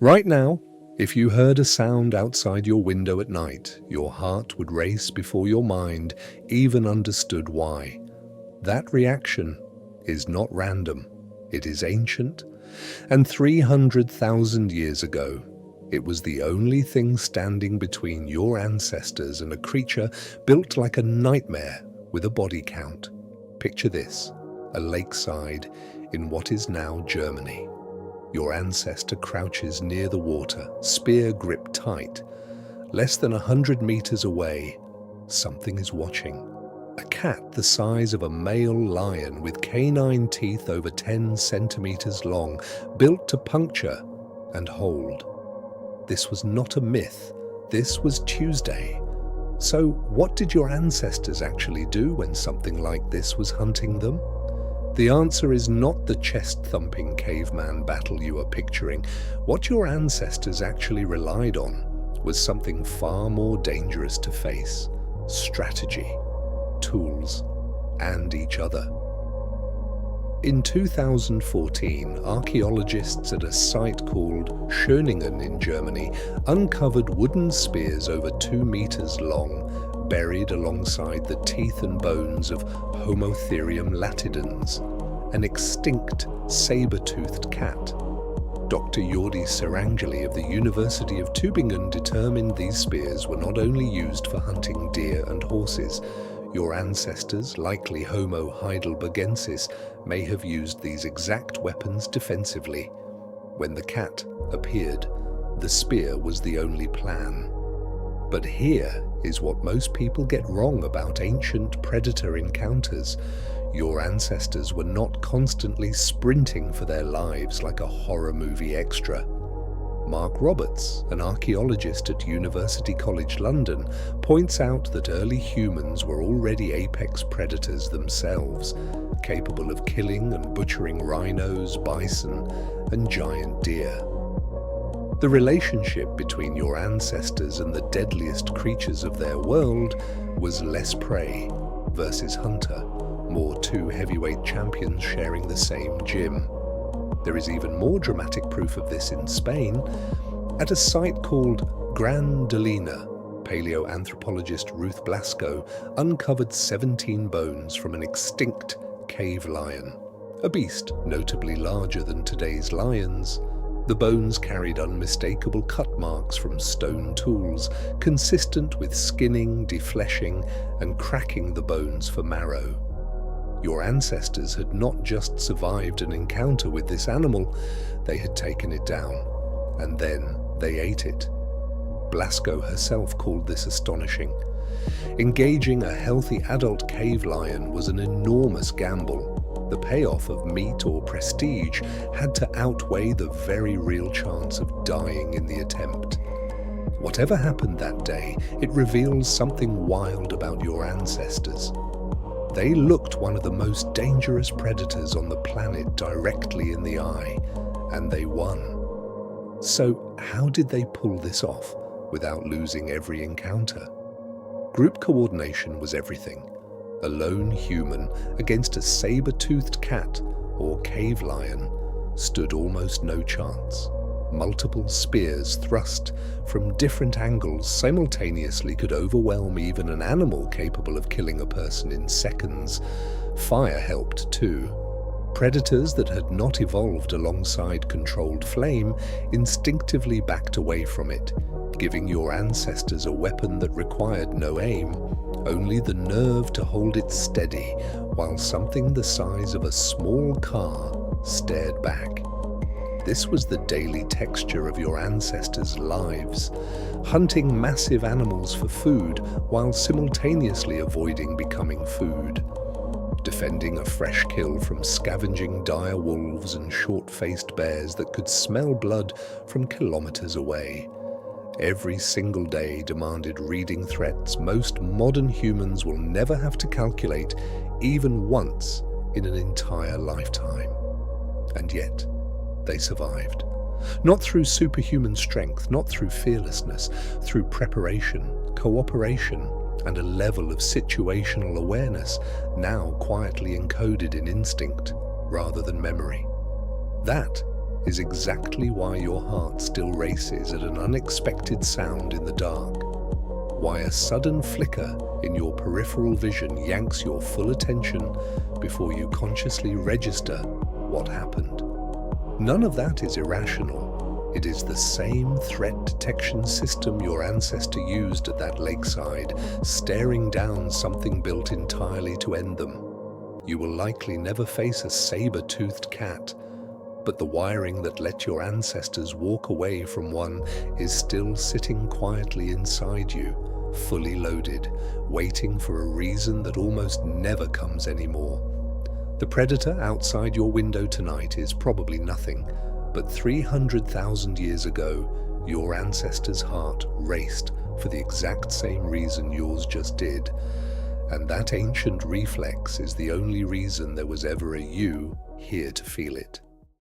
Right now, if you heard a sound outside your window at night, your heart would race before your mind even understood why. That reaction is not random. It is ancient, and 300,000 years ago, it was the only thing standing between your ancestors and a creature built like a nightmare with a body count. Picture this, a lakeside in what is now Germany. Your ancestor crouches near the water, spear gripped tight. Less than 100 meters away, something is watching. A cat the size of a male lion with canine teeth over 10 centimeters long, built to puncture and hold. This was not a myth. This was Tuesday. So what did your ancestors actually do when something like this was hunting them? The answer is not the chest-thumping caveman battle you are picturing. What your ancestors actually relied on was something far more dangerous to face: strategy, tools, and each other. In 2014, archaeologists at a site called Schöningen in Germany uncovered wooden spears over 2 meters long, buried alongside the teeth and bones of Homotherium latidens, an extinct saber-toothed cat. Dr. Jordi Sarangeli of the University of Tübingen determined these spears were not only used for hunting deer and horses. Your ancestors, likely Homo heidelbergensis, may have used these exact weapons defensively. When the cat appeared, the spear was the only plan. But here is what most people get wrong about ancient predator encounters. Your ancestors were not constantly sprinting for their lives like a horror movie extra. Mark Roberts, an archaeologist at University College London, points out that early humans were already apex predators themselves, capable of killing and butchering rhinos, bison, and giant deer. The relationship between your ancestors and the deadliest creatures of their world was less prey versus hunter, more two heavyweight champions sharing the same gym. There is even more dramatic proof of this in Spain. At a site called Gran Dolina, paleoanthropologist Ruth Blasco uncovered 17 bones from an extinct cave lion, a beast notably larger than today's lions. The bones carried unmistakable cut marks from stone tools, consistent with skinning, defleshing, and cracking the bones for marrow. Your ancestors had not just survived an encounter with this animal, they had taken it down, and then they ate it. Blasco herself called this astonishing. Engaging a healthy adult cave lion was an enormous gamble. The payoff of meat or prestige had to outweigh the very real chance of dying in the attempt. Whatever happened that day, it reveals something wild about your ancestors. They looked one of the most dangerous predators on the planet directly in the eye, and they won. So how did they pull this off without losing every encounter? Group coordination was everything. A lone human against a saber-toothed cat or cave lion stood almost no chance. Multiple spears thrust from different angles simultaneously could overwhelm even an animal capable of killing a person in seconds. Fire helped too. Predators that had not evolved alongside controlled flame instinctively backed away from it, giving your ancestors a weapon that required no aim, only the nerve to hold it steady while something the size of a small car stared back. This was the daily texture of your ancestors' lives, hunting massive animals for food while simultaneously avoiding becoming food, defending a fresh kill from scavenging dire wolves and short-faced bears that could smell blood from kilometers away. Every single day demanded reading threats most modern humans will never have to calculate even once in an entire lifetime. And yet, they survived. Not through superhuman strength, not through fearlessness, through preparation, cooperation, and a level of situational awareness now quietly encoded in instinct rather than memory. That is exactly why your heart still races at an unexpected sound in the dark. Why a sudden flicker in your peripheral vision yanks your full attention before you consciously register what happened. None of that is irrational. It is the same threat detection system your ancestor used at that lakeside, staring down something built entirely to end them. You will likely never face a saber-toothed cat, but the wiring that let your ancestors walk away from one is still sitting quietly inside you, fully loaded, waiting for a reason that almost never comes anymore. The predator outside your window tonight is probably nothing, but 300,000 years ago, your ancestor's heart raced for the exact same reason yours just did. And that ancient reflex is the only reason there was ever a you here to feel it.